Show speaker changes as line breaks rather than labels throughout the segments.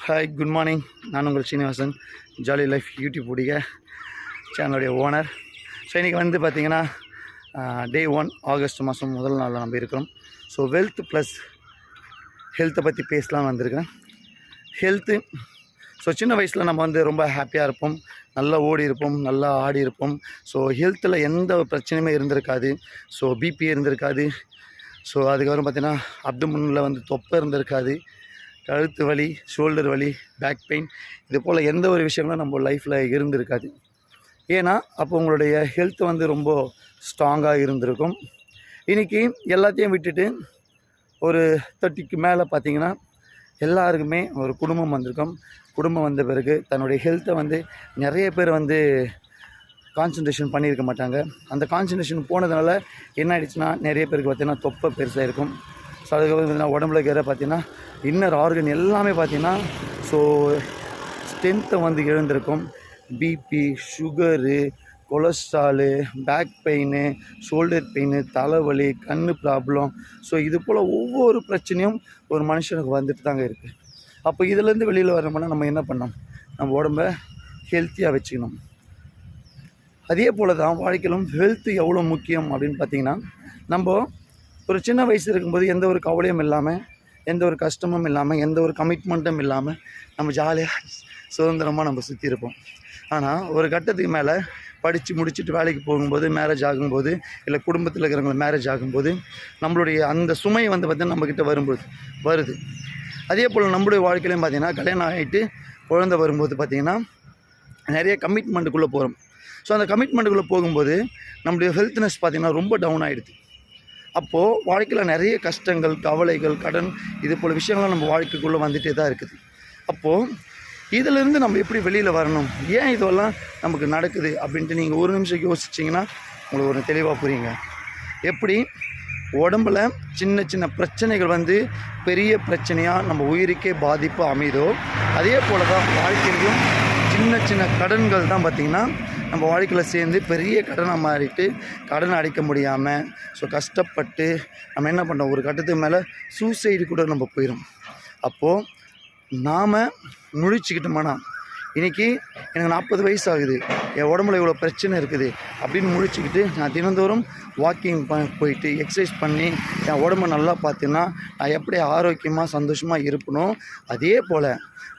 Hi, good morning. நான் உங்கள் Srinivasan, jolly life YouTube உடைய சேனலுடைய ஓனர். ஸோ இன்றைக்கி வந்து பார்த்திங்கன்னா டே 1 ஆகஸ்ட் மாதம் முதல் நாளில் நம்ம இருக்கிறோம். ஸோ வெல்த் ப்ளஸ் ஹெல்த்தை பற்றி பேசலாம்னு வந்திருக்கேன். ஹெல்த்து, ஸோ சின்ன வயசில் நம்ம வந்து ரொம்ப ஹாப்பியாக இருப்போம், நல்லா ஓடி இருப்போம், நல்லா ஆடி இருப்போம். ஸோ ஹெல்த்தில் எந்த பிரச்சனையுமே இருந்திருக்காது. ஸோ பிபி இருந்திருக்காது. ஸோ அதுக்கப்புறம் பார்த்திங்கன்னா அப்டமனில் வந்து தொப்பை இருந்திருக்காது, கழுத்து வலி, ஷோல்டர் வலி, பேக் பெயின், இது போல் எந்த ஒரு விஷயங்களும் நம்ம லைஃப்பில் இருந்திருக்காது. ஏன்னா அப்போ உங்களுடைய ஹெல்த் வந்து ரொம்ப ஸ்ட்ராங்காக இருந்திருக்கும். இன்றைக்கி எல்லாத்தையும் விட்டுட்டு ஒரு 30க்கு மேலே பார்த்திங்கன்னா எல்லாருக்குமே ஒரு குடும்பம் வந்திருக்கும். குடும்பம் வந்த பிறகு தன்னுடைய ஹெல்த்தை வந்து நிறைய பேர் வந்து கான்சன்ட்ரேஷன் பண்ணியிருக்க மாட்டாங்க. அந்த கான்சன்ட்ரேஷன் போனதுனால என்ன ஆகிடுச்சுன்னா, நிறைய பேருக்கு பார்த்திங்கன்னா தொப்பை பெருசாக இருக்கும். ஸோ அதுக்கப்புறம் பார்த்திங்கன்னா உடம்புல இருக்கிற பார்த்திங்கன்னா இன்னர் ஆர்கன் எல்லாமே பார்த்திங்கன்னா ஸோ ஸ்ட்ரென்த்தை வந்து இழந்திருக்கும். BP, sugar, cholesterol, back pain, shoulder pain, தலைவலி, கண் ப்ராப்ளம், ஸோ இது போல் ஒவ்வொரு பிரச்சனையும் ஒரு மனுஷனுக்கு வந்துட்டு தாங்க இருக்குது. அப்போ இதிலேருந்து வெளியில் வரணும்னா நம்ம என்ன பண்ணோம்? நம்ம உடம்பை ஹெல்த்தியாக வச்சுக்கணும். அதே போல் தான் வாழ்க்கையிலும் ஹெல்த்து எவ்வளோ முக்கியம் அப்படின்னு பார்த்திங்கன்னா, நம்ம ஒரு சின்ன வயசு இருக்கும்போது எந்த ஒரு கவலையும் இல்லாமல், எந்த ஒரு கஷ்டமும் இல்லாமல், எந்த ஒரு கமிட்மெண்ட்டும் இல்லாமல் நம்ம ஜாலியாக சுதந்திரமாக நம்ம சுற்றி இருப்போம். ஆனால் ஒரு கட்டத்துக்கு மேலே படித்து முடிச்சுட்டு வேலைக்கு போகும்போது, மேரேஜ் ஆகும்போது, இல்லை குடும்பத்தில் இருக்கிறவங்க மேரேஜ் ஆகும்போது நம்மளுடைய அந்த சுமை வந்து பார்த்திங்கன்னா நம்மக்கிட்ட வருது. அதே போல் நம்மளுடைய வாழ்க்கையிலையும் பார்த்திங்கன்னா கல்யாணம் ஆகிட்டு குழந்தை வரும்போது பார்த்திங்கன்னா நிறைய கமிட்மெண்ட்டுக்குள்ளே போகிறோம். ஸோ அந்த கமிட்மெண்ட்டுக்குள்ளே போகும்போது நம்மளுடைய ஹெல்த்னஸ் பார்த்திங்கன்னா ரொம்ப டவுன் ஆகிடுது. அப்போது வாழ்க்கையில் நிறைய கஷ்டங்கள், கவலைகள், கடன், இது போல் விஷயங்கள்லாம் நம்ம வாழ்க்கைக்குள்ளே வந்துகிட்டே தான் இருக்குது. அப்போது இதிலேருந்து நம்ம எப்படி வெளியில் வரணும், ஏன் இதெல்லாம் நமக்கு நடக்குது அப்படின்ட்டு நீங்கள் ஒரு நிமிஷம் யோசிச்சிங்கன்னா உங்களுக்கு ஒரு தெளிவாக புரியுங்க. எப்படி உடம்பில் சின்ன சின்ன பிரச்சனைகள் வந்து பெரிய பிரச்சனையாக நம்ம உயிருக்கே பாதிப்பு அமைதோ, அதே போல் தான் வாழ்க்கையிலையும் சின்ன சின்ன கடன்கள் தான் பார்த்திங்கன்னா நம்ம வாழ்க்கையில் சேர்ந்து பெரிய கடனாக மாறிட்டு கடனை அடைக்க முடியாமல் ஸோ கஷ்டப்பட்டு நம்ம என்ன பண்ணுறோம், ஒரு கட்டத்துக்கு மேலே சூசைடு கூட நம்ம போயிடும். அப்போது நாம் முழிச்சுக்கிட்டோம்னா, இன்றைக்கி எனக்கு 40 வயசு ஆகுது, என் உடம்புல இவ்வளோ பிரச்சனை இருக்குது அப்படின்னு முழிச்சுக்கிட்டு நான் தினந்தோறும் வாக்கிங் போயிட்டு எக்ஸசைஸ் பண்ணி என் உடம்பை நல்லா பார்த்தீங்கன்னா நான் எப்படி ஆரோக்கியமாக சந்தோஷமாக இருப்பனோ, அதே போல்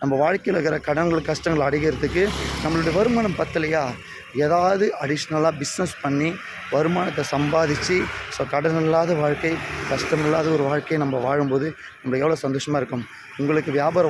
நம்ம வாழ்க்கையில் இருக்கிற கடன்கள், கஷ்டங்கள் அடைகிறதுக்கு நம்மளுடைய வருமானம் பத்தலையா, ஏதாவது அடிஷ்னலாக பிஸ்னஸ் பண்ணி வருமானத்தை சம்பாதிச்சு ஸோ கடன் இல்லாத வாழ்க்கை, கஷ்டம் இல்லாத ஒரு வாழ்க்கையை நம்ம வாழும்போது நம்ம எவ்வளோ சந்தோஷமாக இருக்கும். உங்களுக்கு வியாபாரம்